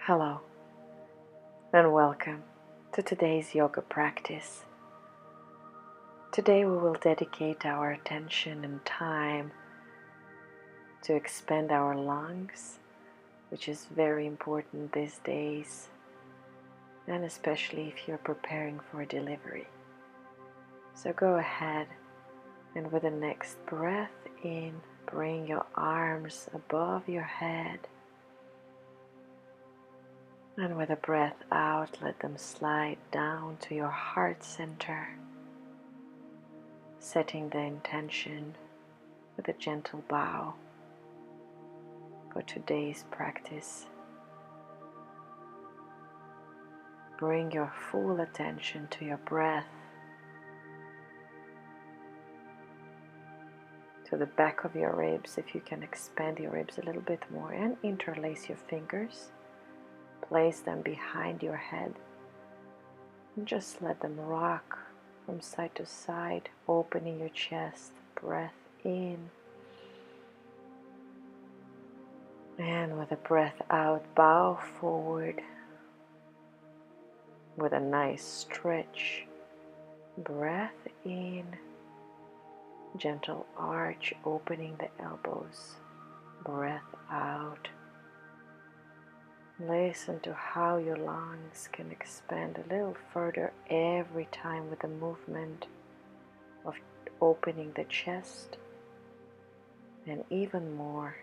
Hello and welcome to today's yoga practice. Today we will dedicate our attention and time to expand our lungs, which is very important these days, and especially if you're preparing for delivery. So go ahead and with the next breath in, bring your arms above your head. And with a breath out, let them slide down to your heart center, setting the intention with a gentle bow for today's practice. Bring your full attention to your breath, to the back of your ribs. If you can expand your ribs a little bit more and interlace your fingers. Place them behind your head and just let them rock from side to side, opening your chest. Breath in, and with a breath out, bow forward with a nice stretch. Breath in, gentle arch, opening the elbows. Breath out. Listen to how your lungs can expand a little further every time with the movement of opening the chest, and even more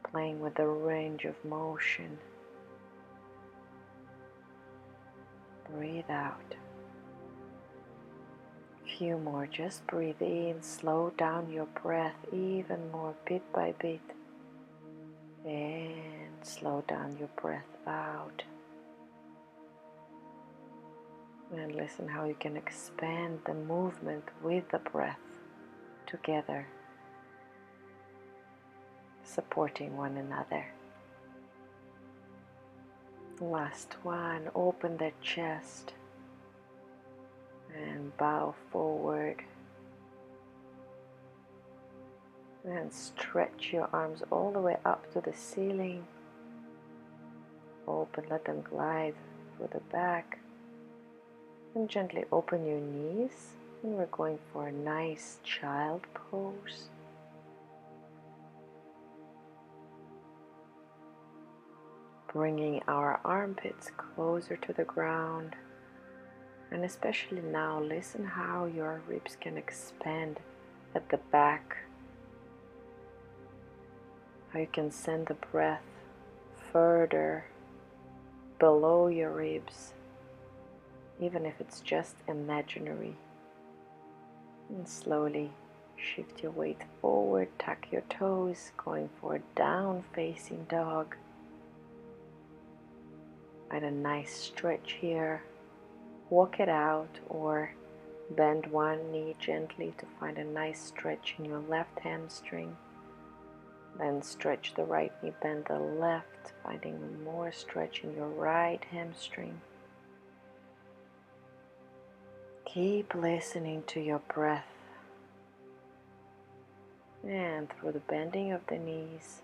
playing with the range of motion. Breathe out. Few more. Just breathe in, slow down your breath even more bit by bit. And slow down your breath out. And listen how you can expand the movement with the breath together, supporting one another. Last one, open the chest and bow forward. And stretch your arms all the way up to the ceiling. Open, let them glide through the back. And gently open your knees. And we're going for a nice child pose. Bringing our armpits closer to the ground. And especially now, listen how your ribs can expand at the back. How you can send the breath further below your ribs, even if it's just imaginary. And slowly shift your weight forward, tuck your toes, going for a down facing dog. Find a nice stretch here. Walk it out or bend one knee gently to find a nice stretch in your left hamstring. Then stretch the right knee, bend the left, finding more stretch in your right hamstring. Keep listening to your breath. And through the bending of the knees,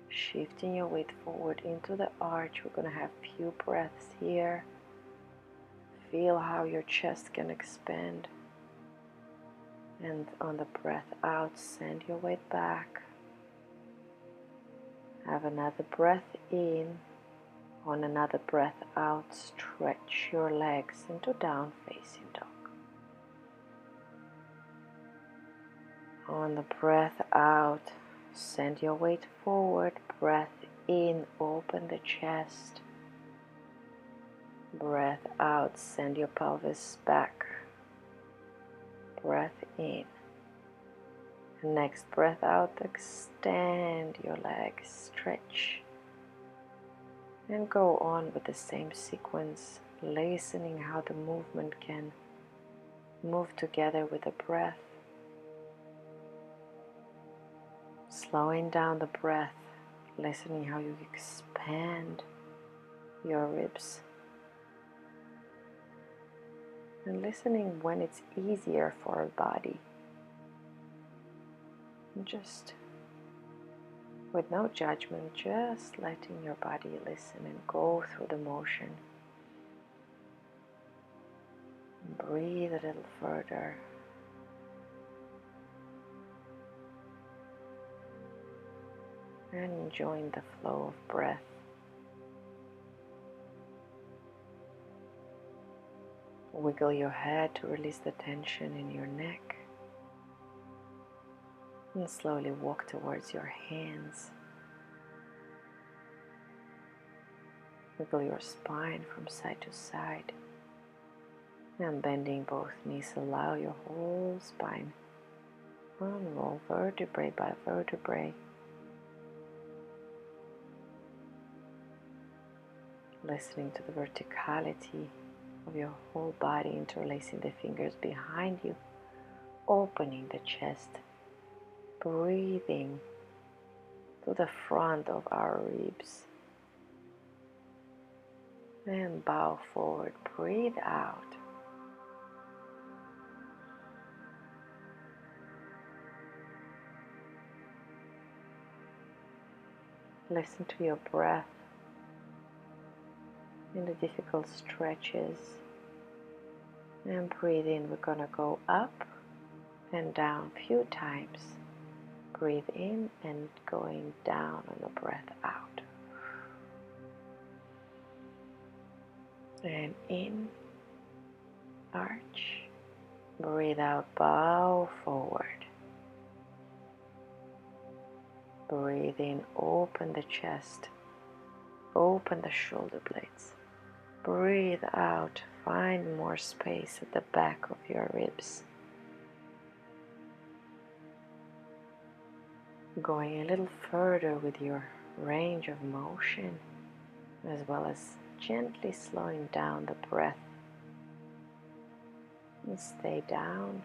shifting your weight forward into the arch. We're going to have a few breaths here. Feel how your chest can expand. And on the breath out, send your weight back. Have another breath in. On another breath out, stretch your legs into down facing dog. On the breath out, send your weight forward. Breath in, open the chest. Breath out, send your pelvis back. Breath in. Next breath out, extend your legs, stretch. And go on with the same sequence, listening how the movement can move together with the breath. Slowing down the breath, listening how you expand your ribs. And listening when it's easier for our body. And just with no judgment, just letting your body listen and go through the motion. Breathe a little further. And join the flow of breath. Wiggle your head to release the tension in your neck. And slowly walk towards your hands. Wiggle your spine from side to side. And bending both knees, allow your whole spine to unroll vertebrae by vertebrae. Listening to the verticality of your whole body, interlacing the fingers behind you, opening the chest, breathing to the front of our ribs, and bow forward, breathe out. Listen to your breath in the difficult stretches, and breathe in. We're gonna go up and down a few times. Breathe in and going down on the breath out. And in, arch. Breathe out, bow forward. Breathe in, open the chest, open the shoulder blades. Breathe out, find more space at the back of your ribs. Going a little further with your range of motion, as well as gently slowing down the breath. And stay down.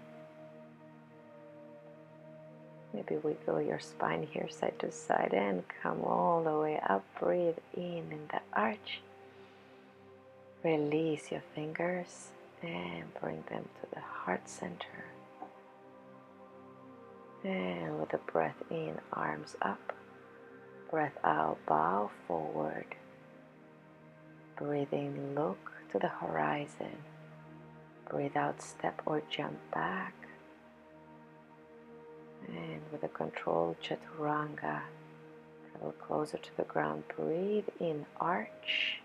Maybe wiggle your spine here side to side and come all the way up. Breathe in the arch. Release your fingers and bring them to the heart center. And with the breath in, arms up. Breath out, bow forward. Breathe in, look to the horizon. Breathe out, step or jump back. And with a controlled Chaturanga, travel closer to the ground. Breathe in, arch.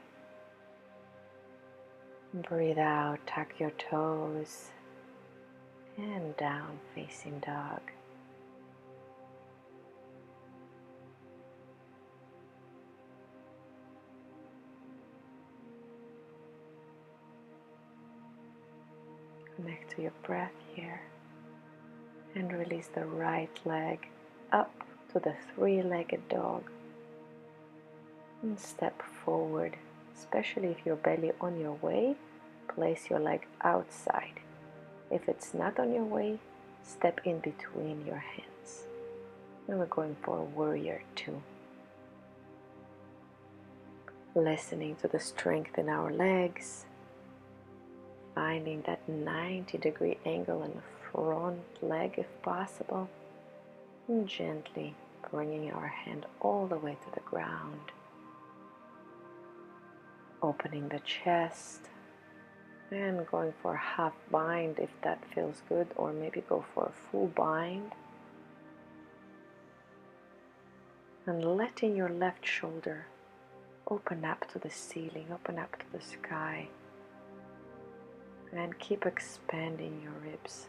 Breathe out, tuck your toes. And down, facing dog. Connect to your breath here. And release the right leg up to the three-legged dog. And step forward, especially if your belly on your way, place your leg outside. If it's not on your way, step in between your hands. And we're going for warrior 2. Listening to the strength in our legs, finding that 90-degree angle in the front leg if possible, and gently bringing our hand all the way to the ground. Opening the chest and going for a half bind if that feels good, or maybe go for a full bind. And letting your left shoulder open up to the ceiling, open up to the sky, and keep expanding your ribs.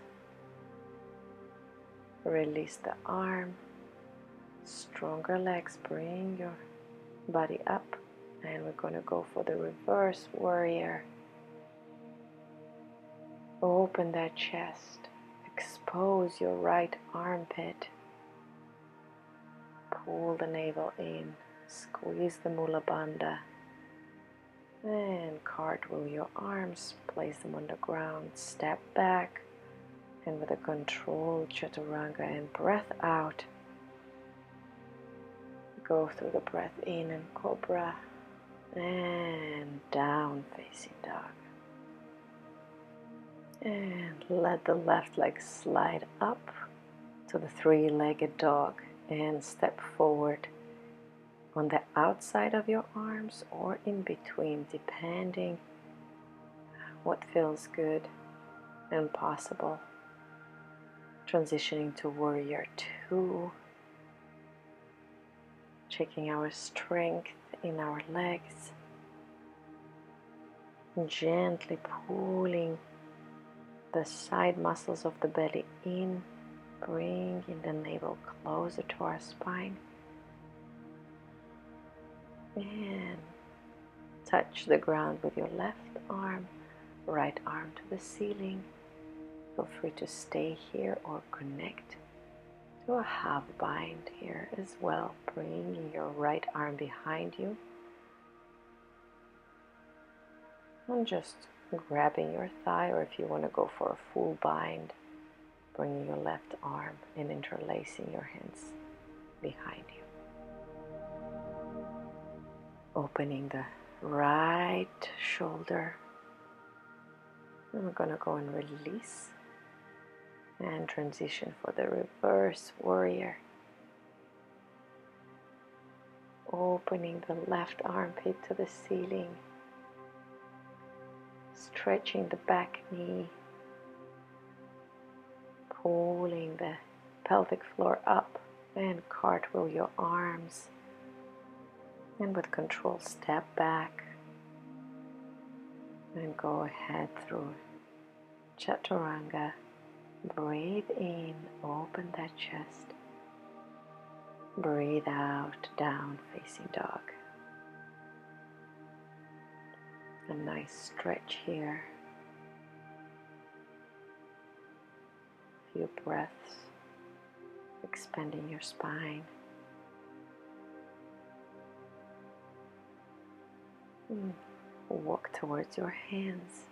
Release the arm, stronger legs, bring your body up, and we're going to go for the reverse warrior. Open that chest, expose your right armpit, pull the navel in, squeeze the mula bandha, and cartwheel your arms, place them on the ground, step back, and with a controlled Chaturanga and breath out, go through the breath in and cobra, and down facing dog. And let the left leg slide up to the three-legged dog and step forward. on the outside of your arms or in between, depending what feels good and possible. Transitioning to Warrior 2, checking our strength in our legs, gently pulling the side muscles of the belly in, bringing the navel closer to our spine, and touch the ground with your left arm, right arm to the ceiling. Feel free to stay here or connect to a half bind here as well, bringing your right arm behind you and just grabbing your thigh, or if you want to go for a full bind, bringing your left arm and interlacing your hands behind you. Opening the right shoulder. And we're going to go and release and transition for the reverse warrior. Opening the left armpit to the ceiling. Stretching the back knee. Pulling the pelvic floor up and cartwheel your arms. And with control, step back and go ahead through Chaturanga. Breathe in, open that chest. Breathe out, down facing dog. A nice stretch here. Few breaths, expanding your spine. Walk towards your hands.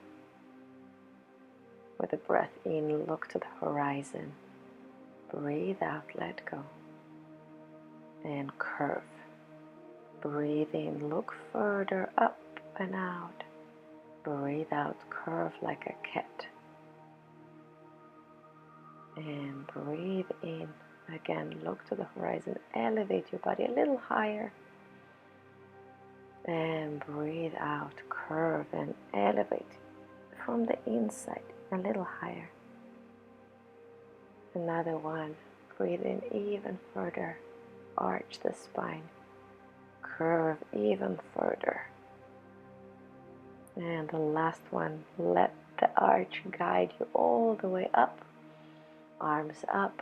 With a breath in, look to the horizon. Breathe out, let go. And curve. Breathe in, look further up and out. Breathe out, curve like a cat. And breathe in. Again, look to the horizon. Elevate your body a little higher. And breathe out, curve and elevate from the inside a little higher. Another one. Breathe in even further. Arch the spine. Curve even further. And the last one. Let the arch guide you all the way up. Arms up.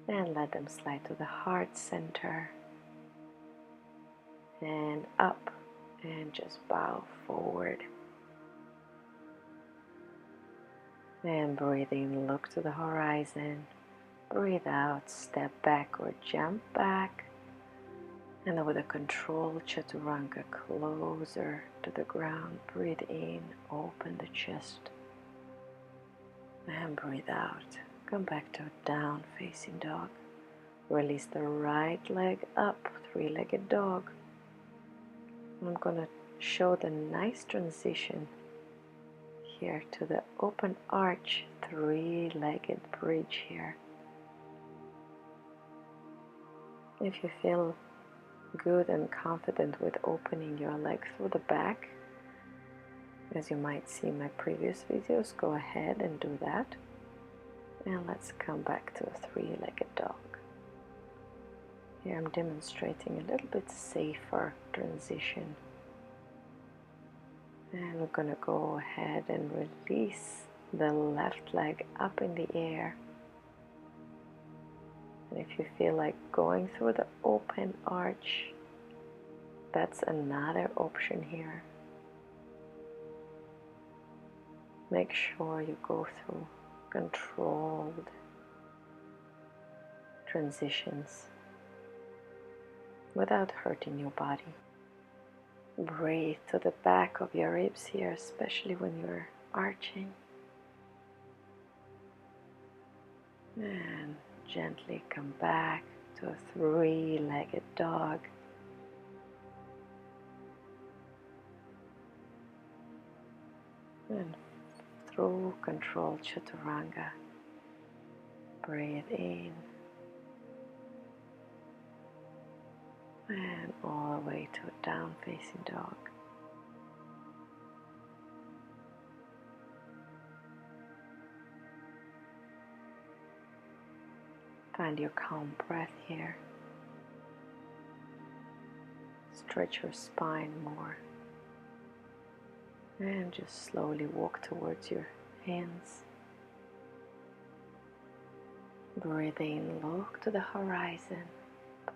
And let them slide to the heart center. And up. And just bow forward. And breathe in, look to the horizon. Breathe out, step back or jump back. And then with a controlled Chaturanga, closer to the ground. Breathe in, open the chest. And breathe out. Come back to a down facing dog. Release the right leg up, three-legged dog. I'm going to show the nice transition here to the open arch, three-legged bridge here. If you feel good and confident with opening your leg through the back, as you might see in my previous videos, go ahead and do that. And let's come back to a three-legged dog. Here I'm demonstrating a little bit safer transition. And we're going to go ahead and release the left leg up in the air. And if you feel like going through the open arch, that's another option here. Make sure you go through controlled transitions without hurting your body. Breathe to the back of your ribs here, especially when you're arching. And gently come back to a three-legged dog. And through controlled Chaturanga, breathe in. way to a down facing dog. Find your calm breath here. Stretch your spine more. And just slowly walk towards your hands. Breathe in, look to the horizon.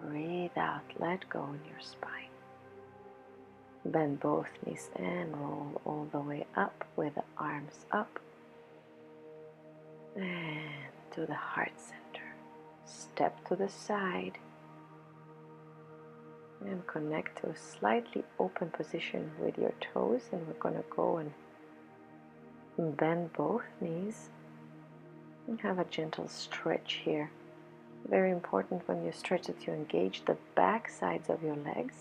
Breathe out, let go in your spine. Bend both knees and roll all the way up with the arms up. And to the heart center. Step to the side. And connect to a slightly open position with your toes. And we're going to go and bend both knees. And have a gentle stretch here. Very important when you stretch that you engage the back sides of your legs.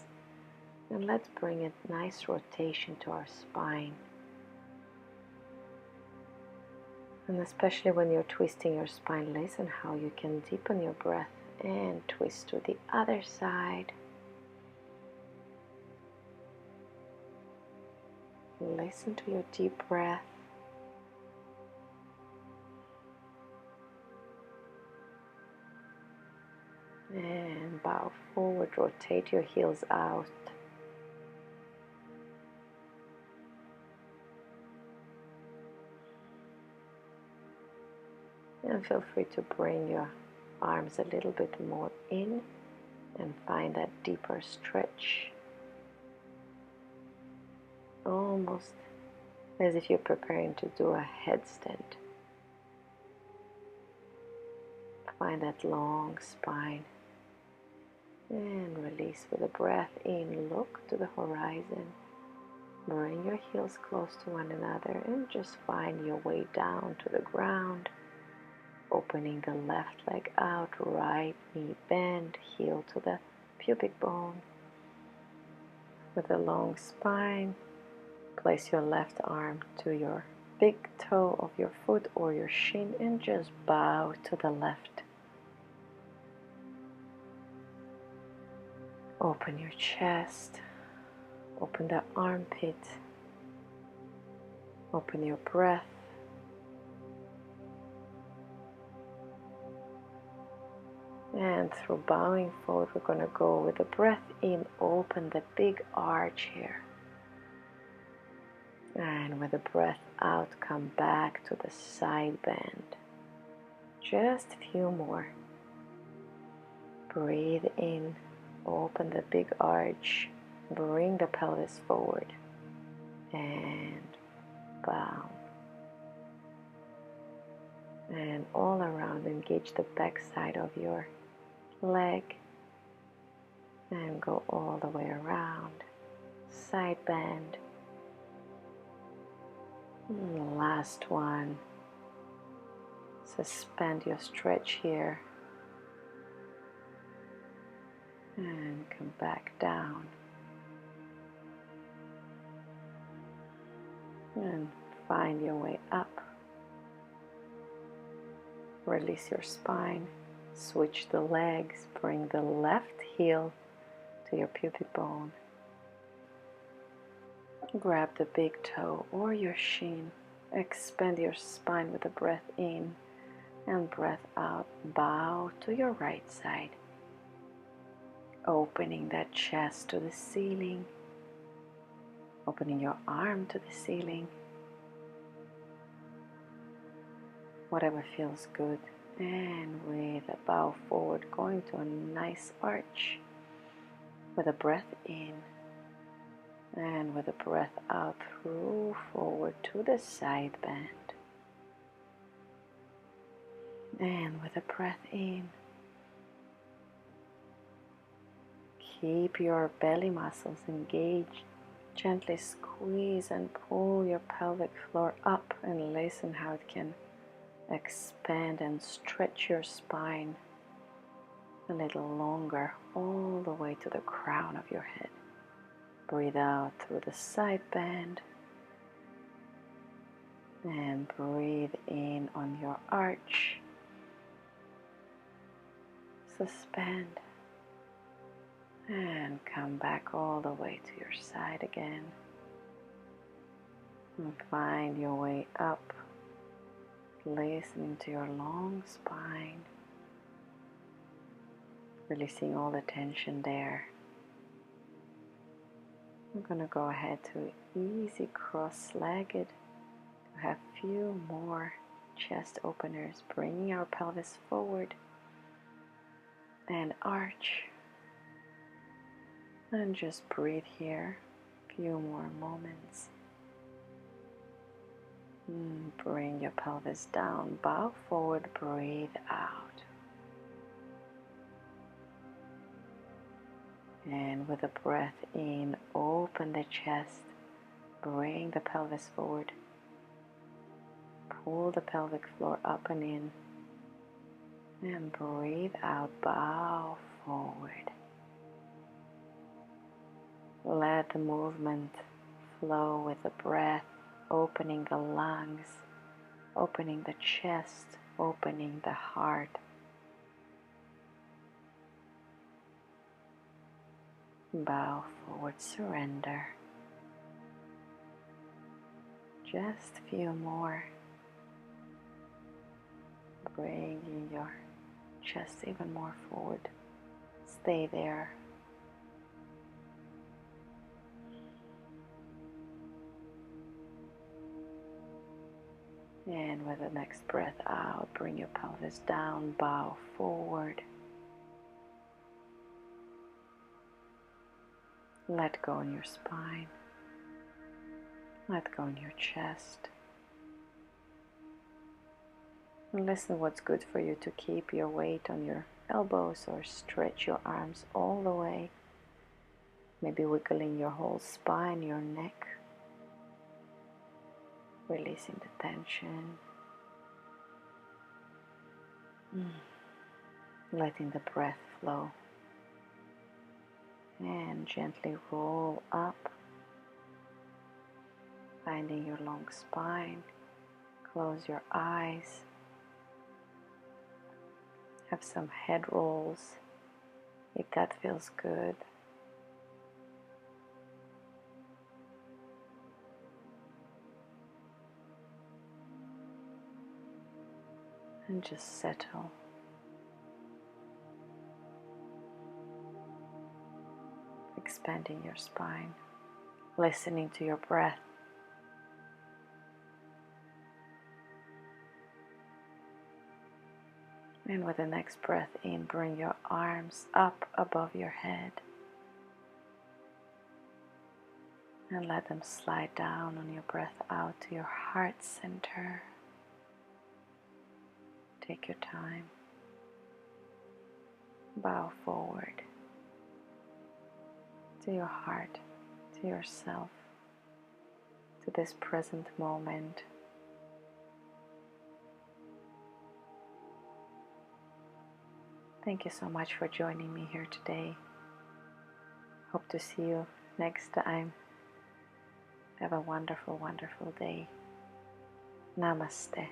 And let's bring a nice rotation to our spine. And especially when you're twisting your spine, listen how you can deepen your breath and twist to the other side. Listen to your deep breath. And bow forward, rotate your heels out. And feel free to bring your arms a little bit more in and find that deeper stretch. Almost as if you're preparing to do a headstand. Find that long spine. And release with a breath in. Look to the horizon. Bring your heels close to one another and just find your way down to the ground. Opening the left leg out, right knee bend, heel to the pubic bone. With a long spine, place your left arm to your big toe of your foot or your shin and just bow to the left. Open your chest, open the armpit, open your breath. And through bowing forward, we're going to go with the breath in, open the big arch here. And with the breath out, come back to the side bend. Just a few more. Breathe in, open the big arch, bring the pelvis forward, and bow. And all around, engage the back side of your leg and go all the way around, side bend. And the last one, suspend your stretch here and come back down and find your way up. Release your spine. Switch the legs, bring the left heel to your pubic bone. Grab the big toe or your shin. Expand your spine with a breath in and breath out. Bow to your right side. Opening that chest to the ceiling. Opening your arm to the ceiling. Whatever feels good. And with a bow forward, going to a nice arch with a breath in and with a breath out through forward to the side bend. And with a breath in, keep your belly muscles engaged. Gently squeeze and pull your pelvic floor up and listen how it can expand and stretch your spine a little longer, all the way to the crown of your head. Breathe out through the side bend and breathe in on your arch. Suspend And come back all the way to your side again. And find your way up, listening to your long spine, releasing all the tension there. I'm going to go ahead to easy cross-legged to have few more chest openers, bringing our pelvis forward and arch. And just breathe here, few more moments. Bring your pelvis down, bow forward, breathe out. And with a breath in, open the chest, bring the pelvis forward. Pull the pelvic floor up and in. And breathe out, bow forward. Let the movement flow with the breath, opening the lungs, opening the chest, opening the heart. Bow forward, surrender. Just a few more. Bringing your chest even more forward. Stay there. And with the next breath out, bring your pelvis down, bow forward. Let go in your spine. Let go in your chest. And listen what's good for you to keep your weight on your elbows or stretch your arms all the way. Maybe wiggling your whole spine, your neck. Releasing the tension. Letting the breath flow. And gently roll up. Finding your long spine. Close your eyes. Have some head rolls if that feels good. And just settle. Expanding your spine, listening to your breath. And with the next breath in, bring your arms up above your head. And let them slide down on your breath out to your heart center. Take your time. Bow forward to your heart, to yourself, to this present moment. Thank you so much for joining me here today. Hope to see you next time. Have a wonderful, wonderful day. Namaste.